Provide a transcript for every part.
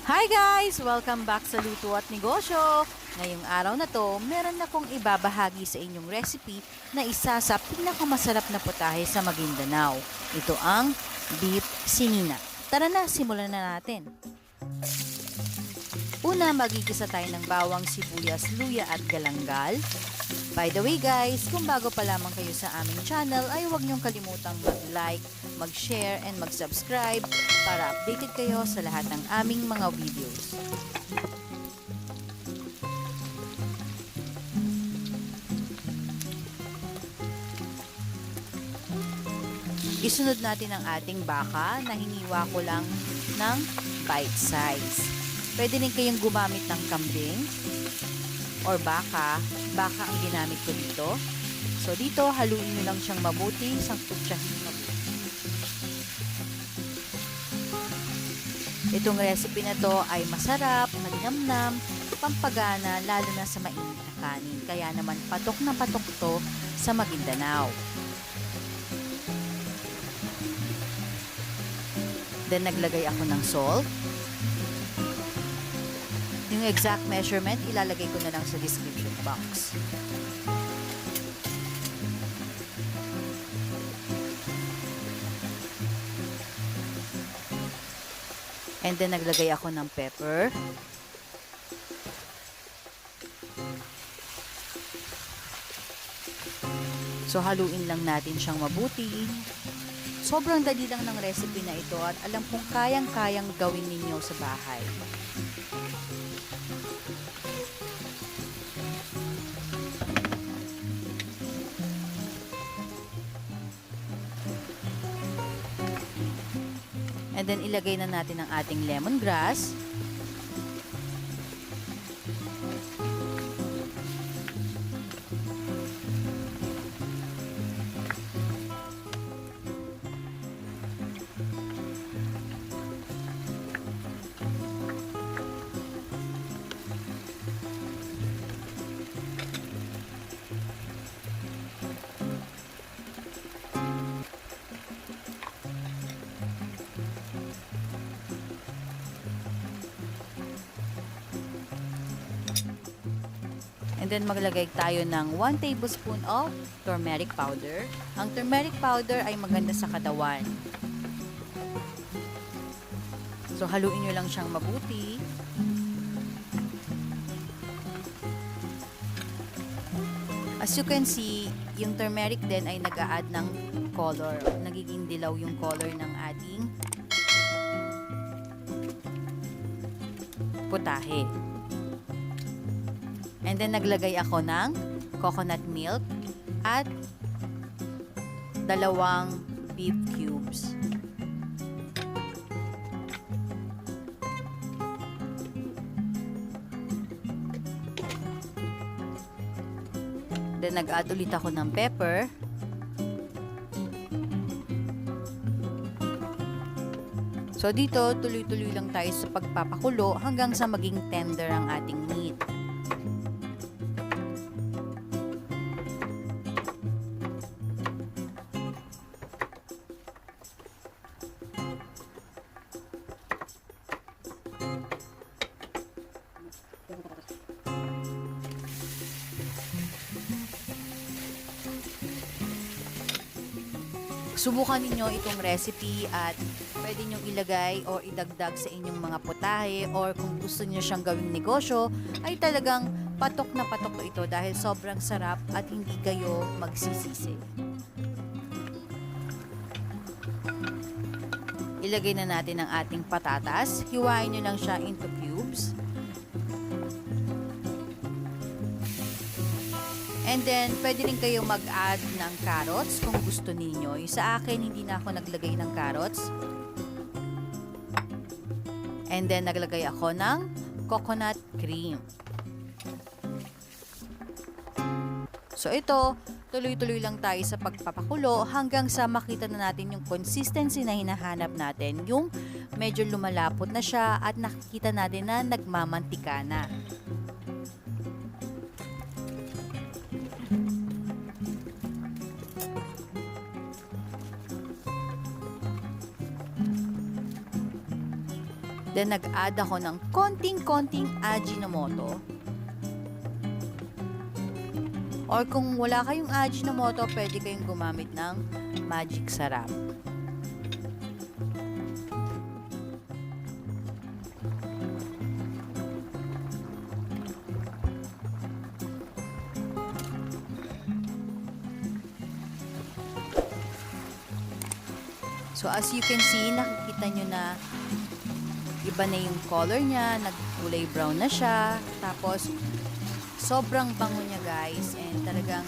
Hi guys! Welcome back sa Luto at Negosyo! Ngayong araw na to, meron akong ibabahagi sa inyong recipe na isa sa pinakamasarap na putahe sa Maguindanao. Ito ang beef sinina. Tara na, simulan na natin. Una, magigisa tayo ng bawang, sibuyas, luya at galanggal. By the way guys, kung bago pa lamang kayo sa aming channel ay huwag niyong kalimutang mag-like, mag-share, and mag-subscribe para updated kayo sa lahat ng aming mga videos. Isunod natin ang ating baka na hiniwa ko lang ng bite size. Pwede rin kayong gumamit ng kambing or baka ang ginamit ko dito. So dito, haluin nyo lang siyang mabuti, sangkutsahin mabuti. Itong recipe na to ay masarap, malinamnam, pampagana, lalo na sa mainit na kanin. Kaya naman patok na patok to sa Maguindanao. Then naglagay ako ng salt. Yung exact measurement, ilalagay ko na lang sa description box. And then, naglagay ako ng pepper. So, haluin lang natin siyang mabuti. Sobrang dali lang ng recipe na ito at alam kong kayang-kayang gawin ninyo sa bahay. And then, ilagay na natin ang ating lemongrass. And then maglagay tayo ng 1 tablespoon of turmeric powder. Ang turmeric powder ay maganda sa katawan. So haluin nyo lang siyang mabuti. As you can see, yung turmeric din ay nag-a-add ng color. Nagiging dilaw yung color ng ating putahe. And then, naglagay ako ng coconut milk at 2 beef cubes. Then, nag-add ulit ako ng pepper. So, dito, tuloy-tuloy lang tayo sa pagpapakulo hanggang sa maging tender ang ating meat. Subukan ninyo itong recipe at pwede nyo ilagay o idagdag sa inyong mga putahe or kung gusto nyo siyang gawing negosyo ay talagang patok na patok ito dahil sobrang sarap at hindi kayo magsisisi. Ilagay na natin ang ating patatas. Hiwain nyo lang siya into cubes. And then, pwede rin kayo mag-add ng carrots kung gusto niyo. Sa akin, hindi na ako naglagay ng carrots. And then, naglagay ako ng coconut cream. So, ito, tuloy-tuloy lang tayo sa pagpapakulo hanggang sa makita na natin yung consistency na hinahanap natin. Yung medyo lumalapot na siya at nakikita natin na nagmamantika na. Then, nag-add ako ng konting-konting Ajinomoto. Or kung wala kayong Ajinomoto, pwede kayong gumamit ng Magic Sarap. So, as you can see, nakikita nyo na iba na yung color niya, nagkulay brown na siya. Tapos, sobrang bango niya guys, and talagang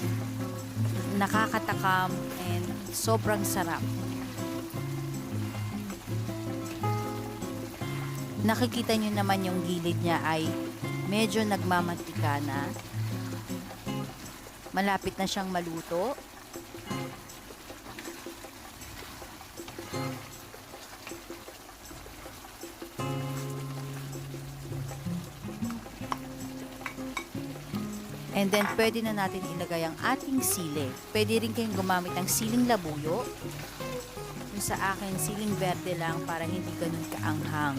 nakakatakam and sobrang sarap. Nakikita nyo naman yung gilid niya ay medyo nagmamantika na. Malapit na siyang maluto. And then, pwede na natin ilagay ang ating sili. Pwede rin kayong gumamit ng siling labuyo. Yung sa akin, siling verde lang para hindi ganun kaanghang.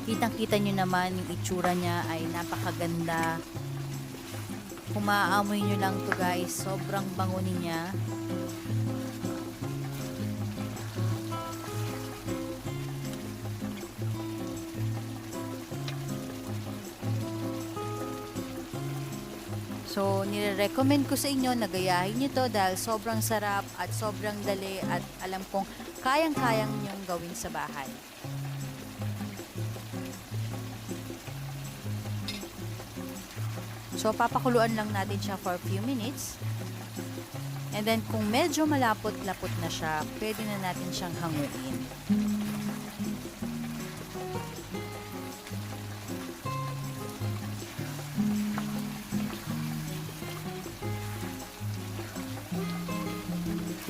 Kitang-kita nyo naman yung itsura niya ay napakaganda. Kung maaamoy nyo lang to guys, sobrang bango niya. So, nire-recommend ko sa inyo na gayahin nyo to dahil sobrang sarap at sobrang dali at alam kong kayang-kayang nyong gawin sa bahay. So, papakuluan lang natin siya for a few minutes. And then, kung medyo malapot-lapot na siya, pwede na natin siyang hanguin.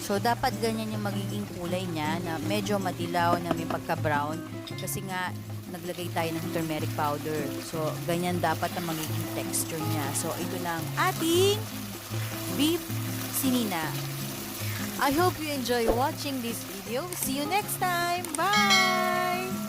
So, dapat ganyan yung magiging kulay niya na medyo madilaw na may pagka-brown kasi nga naglagay tayo ng turmeric powder. So, ganyan dapat ang magiging texture niya. So, ito na ang ating beef sinina. I hope you enjoy watching this video. See you next time. Bye!